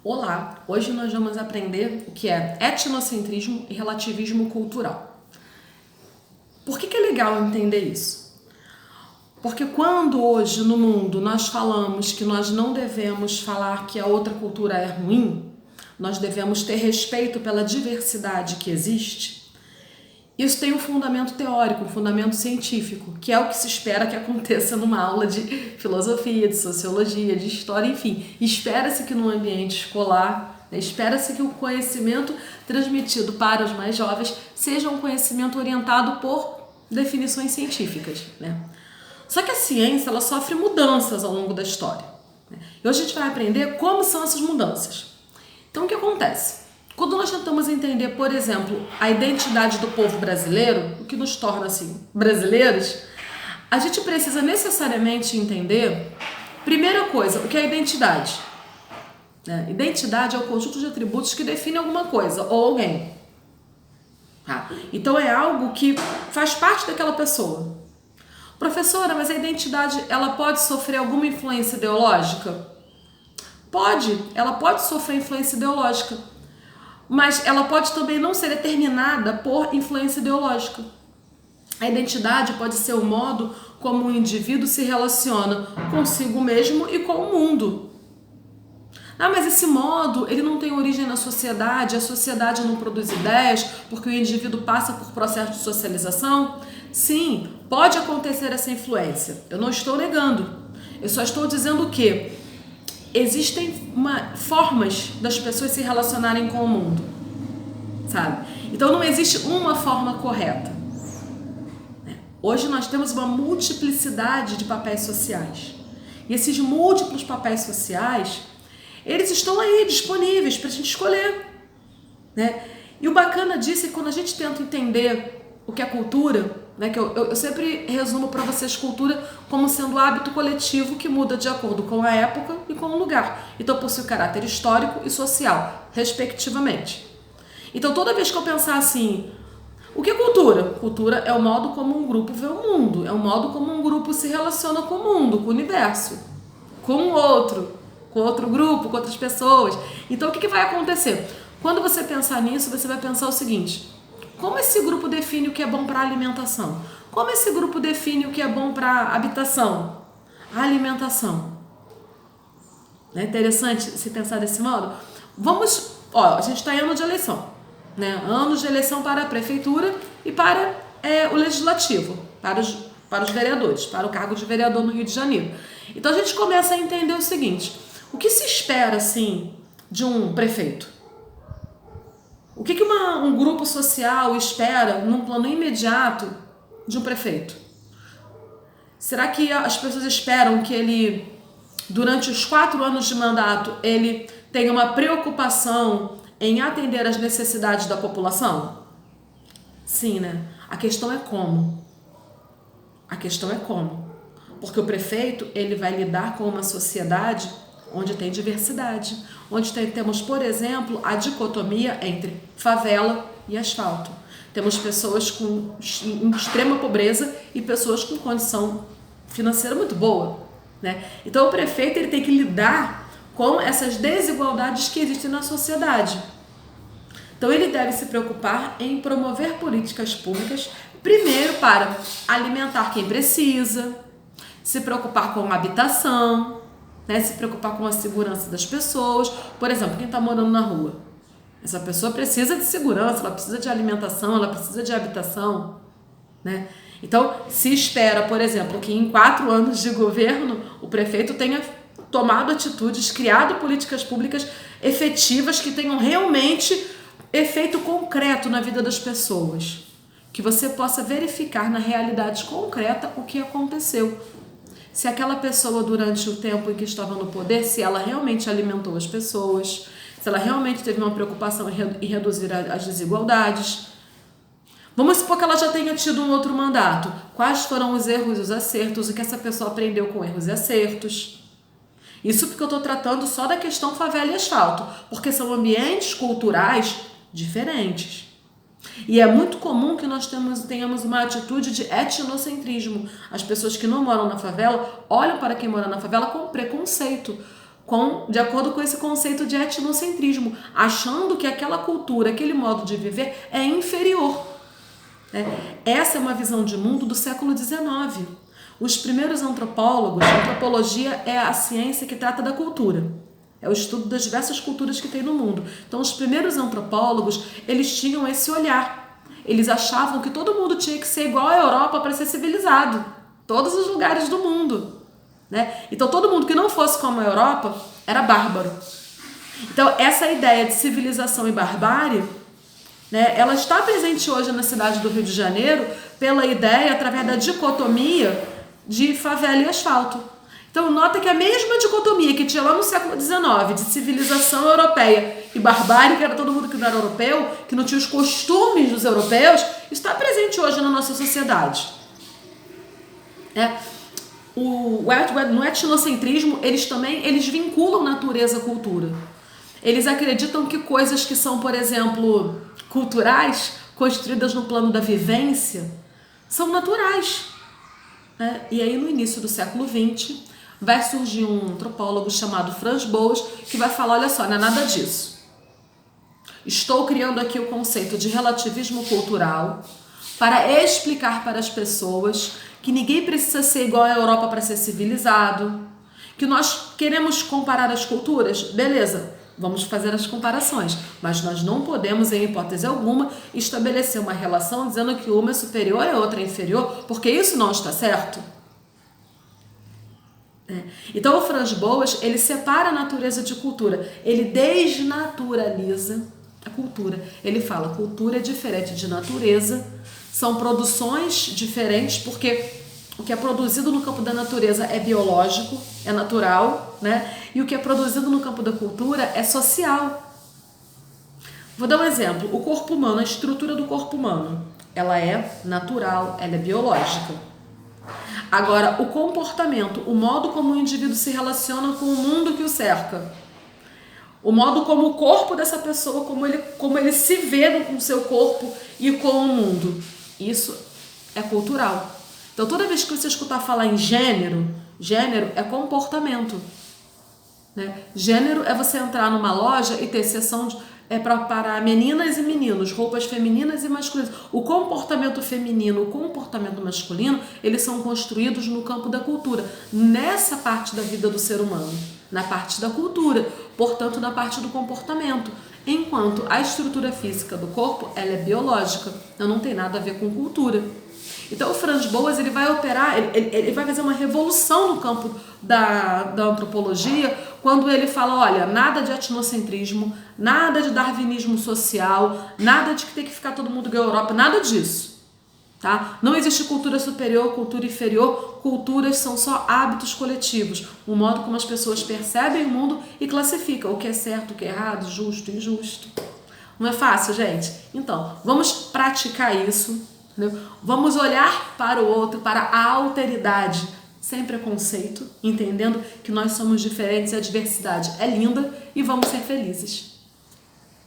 Olá, hoje nós vamos aprender o que é etnocentrismo e relativismo cultural. Por que é legal entender isso? Porque quando hoje no mundo nós falamos que nós não devemos falar que a outra cultura é ruim, nós devemos ter respeito pela diversidade que existe, isso tem um fundamento teórico, um fundamento científico, que é o que se espera que aconteça numa aula de filosofia, de sociologia, de história, enfim. Espera-se que no ambiente escolar, espera-se que o conhecimento transmitido para os mais jovens seja um conhecimento orientado por definições científicas, né? Só que a ciência ela sofre mudanças ao longo da história. E hoje a gente vai aprender como são essas mudanças. Então o que acontece? Quando nós tentamos entender, por exemplo, a identidade do povo brasileiro, o que nos torna assim brasileiros, a gente precisa necessariamente entender, primeira coisa, o que é identidade. Identidade é o conjunto de atributos que define alguma coisa ou alguém. Então é algo que faz parte daquela pessoa. Professora, mas a identidade ela pode sofrer alguma influência ideológica? Pode, ela pode sofrer influência ideológica. Mas ela pode também não ser determinada por influência ideológica. A identidade pode ser o modo como o indivíduo se relaciona consigo mesmo e com o mundo. Mas esse modo, ele não tem origem na sociedade, a sociedade não produz ideias porque o indivíduo passa por processo de socialização? Sim, pode acontecer essa influência. Eu não estou negando. Eu só estou dizendo que existem formas das pessoas se relacionarem com o mundo, sabe? Então não existe uma forma correta. Hoje nós temos uma multiplicidade de papéis sociais. E esses múltiplos papéis sociais, eles estão aí disponíveis para a gente escolher, né? E o bacana disso é que quando a gente tenta entender o que é cultura, que eu sempre resumo para vocês cultura como sendo hábito coletivo que muda de acordo com a época e com o lugar. Então possui caráter histórico e social, respectivamente. Então toda vez que eu pensar assim, o que é cultura? Cultura é o modo como um grupo vê o mundo, é o modo como um grupo se relaciona com o mundo, com o universo, com o outro, com outro grupo, com outras pessoas. Então o que vai acontecer? Quando você pensar nisso, você vai pensar o seguinte: como esse grupo define o que é bom para a alimentação? Como esse grupo define o que é bom para a habitação? A alimentação. Não é interessante se pensar desse modo? A gente está em ano de eleição, né? Anos de eleição para a prefeitura e para o legislativo, para os vereadores, para o cargo de vereador no Rio de Janeiro. Então a gente começa a entender o seguinte: o que se espera, assim, de um prefeito? O que um grupo social espera num plano imediato de um prefeito? Será que as pessoas esperam que ele, durante os 4 anos de mandato, ele tenha uma preocupação em atender às necessidades da população? Sim, né? A questão é como. Porque o prefeito, ele vai lidar com uma sociedade onde tem diversidade, onde temos, por exemplo, a dicotomia entre favela e asfalto. Temos pessoas em extrema pobreza e pessoas com condição financeira muito boa, né? Então o prefeito ele tem que lidar com essas desigualdades que existem na sociedade. Então ele deve se preocupar em promover políticas públicas, primeiro para alimentar quem precisa, se preocupar com a habitação, se preocupar com a segurança das pessoas. Por exemplo, quem está morando na rua, essa pessoa precisa de segurança, ela precisa de alimentação, ela precisa de habitação, né? Então, se espera, por exemplo, que em 4 anos de governo o prefeito tenha tomado atitudes, criado políticas públicas efetivas que tenham realmente efeito concreto na vida das pessoas, que você possa verificar na realidade concreta o que aconteceu. Se aquela pessoa, durante o tempo em que estava no poder, se ela realmente alimentou as pessoas, se ela realmente teve uma preocupação em reduzir as desigualdades. Vamos supor que ela já tenha tido um outro mandato. Quais foram os erros e os acertos? O que essa pessoa aprendeu com erros e acertos? Isso porque eu estou tratando só da questão favela e asfalto, porque são ambientes culturais diferentes. E é muito comum que nós tenhamos uma atitude de etnocentrismo. As pessoas que não moram na favela olham para quem mora na favela com preconceito. de acordo com esse conceito de etnocentrismo, achando que aquela cultura, aquele modo de viver é inferior. Essa é uma visão de mundo do século XIX. Os primeiros antropólogos, a antropologia é a ciência que trata da cultura. É o estudo das diversas culturas que tem no mundo. Então, os primeiros antropólogos, eles tinham esse olhar. Eles achavam que todo mundo tinha que ser igual à Europa para ser civilizado. Todos os lugares do mundo. Então, todo mundo que não fosse como a Europa era bárbaro. Então, essa ideia de civilização e barbárie, ela está presente hoje na cidade do Rio de Janeiro pela ideia, através da dicotomia de favela e asfalto. Então, nota que a mesma dicotomia que tinha lá no século XIX, de civilização europeia e barbárie, que era todo mundo que não era europeu, que não tinha os costumes dos europeus, está presente hoje na nossa sociedade. No etnocentrismo, eles vinculam natureza à cultura. Eles acreditam que coisas que são, por exemplo, culturais, construídas no plano da vivência, são naturais. E aí, no início do século XX, vai surgir um antropólogo chamado Franz Boas, que vai falar, olha só, não é nada disso. Estou criando aqui o conceito de relativismo cultural para explicar para as pessoas que ninguém precisa ser igual à Europa para ser civilizado, que nós queremos comparar as culturas, beleza, vamos fazer as comparações, mas nós não podemos, em hipótese alguma, estabelecer uma relação dizendo que uma é superior e a outra é inferior, porque isso não está certo. Então o Franz Boas, ele separa a natureza de cultura, ele desnaturaliza a cultura. Ele fala, cultura é diferente de natureza, são produções diferentes, porque o que é produzido no campo da natureza é biológico, é natural, e o que é produzido no campo da cultura é social. Vou dar um exemplo. O corpo humano, a estrutura do corpo humano, ela é natural, ela é biológica. Agora, o comportamento, o modo como o indivíduo se relaciona com o mundo que o cerca, o modo como o corpo dessa pessoa, como ele se vê com o seu corpo e com o mundo, isso é cultural. Então, toda vez que você escutar falar em gênero é comportamento. Gênero é você entrar numa loja e ter seção para meninas e meninos, roupas femininas e masculinas. O comportamento feminino, o comportamento masculino, eles são construídos no campo da cultura, nessa parte da vida do ser humano, na parte da cultura, portanto, na parte do comportamento. Enquanto a estrutura física do corpo, ela é biológica, então não tem nada a ver com cultura. Então o Franz Boas, ele vai operar, ele vai fazer uma revolução no campo da antropologia, quando ele fala, olha, nada de etnocentrismo, nada de darwinismo social, nada de que tem que ficar todo mundo igual à Europa, nada disso. Não existe cultura superior, cultura inferior, culturas são só hábitos coletivos, o modo como as pessoas percebem o mundo e classificam o que é certo, o que é errado, justo, injusto. Não é fácil, gente? Então, vamos praticar isso. Vamos olhar para o outro, para a alteridade, sem preconceito, entendendo que nós somos diferentes e a diversidade é linda, e vamos ser felizes.